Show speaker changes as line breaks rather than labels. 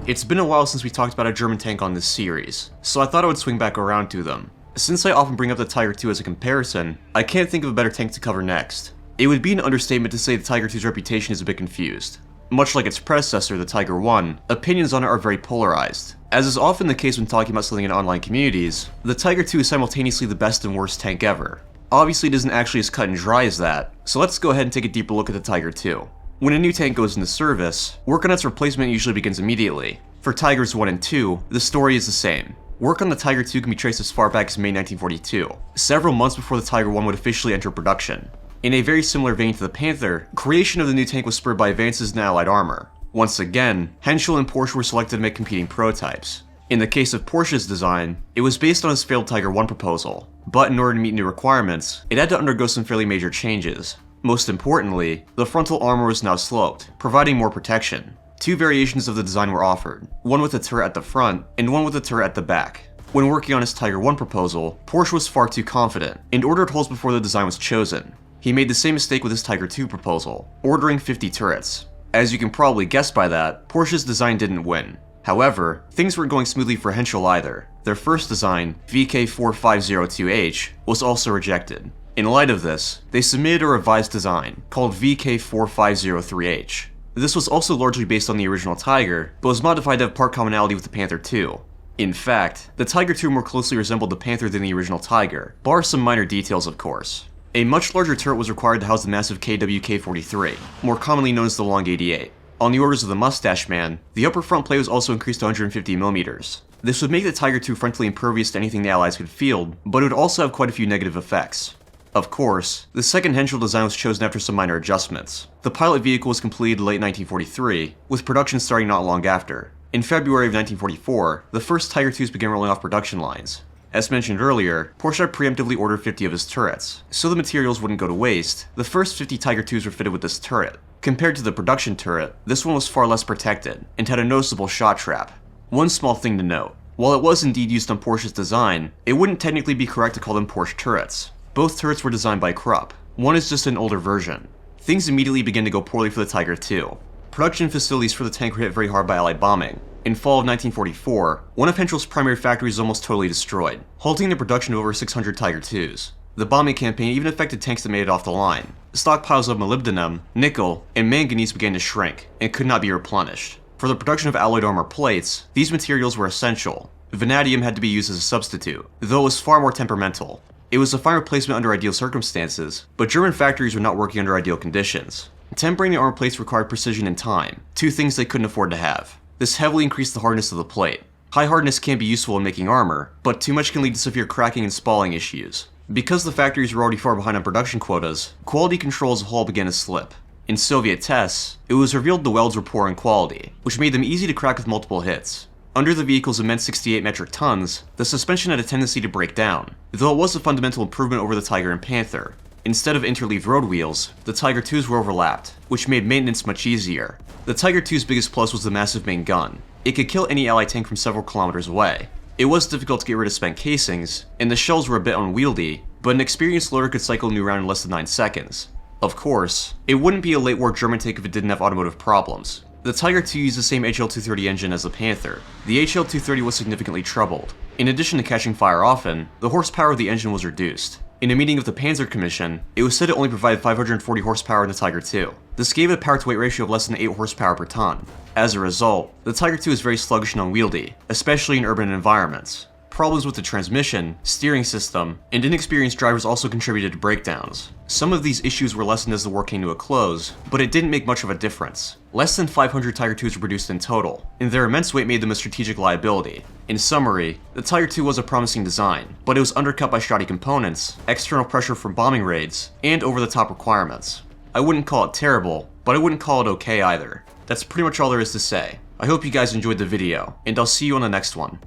It's been a while since we talked about a German tank on this series, so I thought I would swing back around to them. Since I often bring up the Tiger II as a comparison, I can't think of a better tank to cover next. It would be an understatement to say the Tiger II's reputation is a bit confused. Much like its predecessor, the Tiger I, opinions on it are very polarized. As is often the case when talking about something in online communities, the Tiger II is simultaneously the best and worst tank ever. Obviously it isn't actually as cut and dry as that, so let's go ahead and take a deeper look at the Tiger II. When a new tank goes into service, work on its replacement usually begins immediately. For Tigers 1 and 2, the story is the same. Work on the Tiger II can be traced as far back as May 1942, several months before the Tiger I would officially enter production. In a very similar vein to the Panther, creation of the new tank was spurred by advances in Allied armor. Once again, Henschel and Porsche were selected to make competing prototypes. In the case of Porsche's design, it was based on his failed Tiger I proposal, but in order to meet new requirements, it had to undergo some fairly major changes. Most importantly, the frontal armor was now sloped, providing more protection. Two variations of the design were offered, one with a turret at the front, and one with a turret at the back. When working on his Tiger I proposal, Porsche was far too confident, and ordered holes before the design was chosen. He made the same mistake with his Tiger II proposal, ordering 50 turrets. As you can probably guess by that, Porsche's design didn't win. However, things weren't going smoothly for Henschel either. Their first design, VK4502H, was also rejected. In light of this, they submitted a revised design, called VK4503H. This was also largely based on the original Tiger, but was modified to have part commonality with the Panther II. In fact, the Tiger II more closely resembled the Panther than the original Tiger, bar some minor details of course. A much larger turret was required to house the massive KWK-43, more commonly known as the Long 88. On the orders of the Mustache Man, the upper front plate was also increased to 150mm. This would make the Tiger II frontally impervious to anything the Allies could field, but it would also have quite a few negative effects. Of course, the second Henschel design was chosen after some minor adjustments. The pilot vehicle was completed late 1943, with production starting not long after. In February of 1944, the first Tiger IIs began rolling off production lines. As mentioned earlier, Porsche had preemptively ordered 50 of his turrets, so the materials wouldn't go to waste. The first 50 Tiger IIs were fitted with this turret. Compared to the production turret, this one was far less protected, and had a noticeable shot trap. One small thing to note, while it was indeed used on Porsche's design, it wouldn't technically be correct to call them Porsche turrets. Both turrets were designed by Krupp. One is just an older version. Things immediately began to go poorly for the Tiger II. Production facilities for the tank were hit very hard by Allied bombing. In fall of 1944, one of Henschel's primary factories was almost totally destroyed, halting the production of over 600 Tiger IIs. The bombing campaign even affected tanks that made it off the line. Stockpiles of molybdenum, nickel, and manganese began to shrink, and could not be replenished. For the production of alloyed armor plates, these materials were essential. Vanadium had to be used as a substitute, though it was far more temperamental. It was a fine replacement under ideal circumstances, but German factories were not working under ideal conditions. Tempering the armor plates required precision and time, two things they couldn't afford to have. This heavily increased the hardness of the plate. High hardness can be useful in making armor, but too much can lead to severe cracking and spalling issues. Because the factories were already far behind on production quotas, quality control as a whole began to slip. In Soviet tests, it was revealed the welds were poor in quality, which made them easy to crack with multiple hits. Under the vehicle's immense 68 metric tons, the suspension had a tendency to break down, though it was a fundamental improvement over the Tiger and Panther. Instead of interleaved road wheels, the Tiger IIs were overlapped, which made maintenance much easier. The Tiger II's biggest plus was the massive main gun. It could kill any Allied tank from several kilometers away. It was difficult to get rid of spent casings, and the shells were a bit unwieldy, but an experienced loader could cycle a new round in less than 9 seconds. Of course, it wouldn't be a late war German tank if it didn't have automotive problems. The Tiger II used the same HL-230 engine as the Panther. The HL-230 was significantly troubled. In addition to catching fire often, the horsepower of the engine was reduced. In a meeting of the Panzer Commission, it was said it only provided 540 horsepower in the Tiger II. This gave it a power-to-weight ratio of less than 8 horsepower per ton. As a result, the Tiger II is very sluggish and unwieldy, especially in urban environments. Problems with the transmission, steering system, and inexperienced drivers also contributed to breakdowns. Some of these issues were lessened as the war came to a close, but it didn't make much of a difference. Less than 500 Tiger IIs were produced in total, and their immense weight made them a strategic liability. In summary, the Tiger II was a promising design, but it was undercut by shoddy components, external pressure from bombing raids, and over-the-top requirements. I wouldn't call it terrible, but I wouldn't call it okay either. That's pretty much all there is to say. I hope you guys enjoyed the video, and I'll see you on the next one.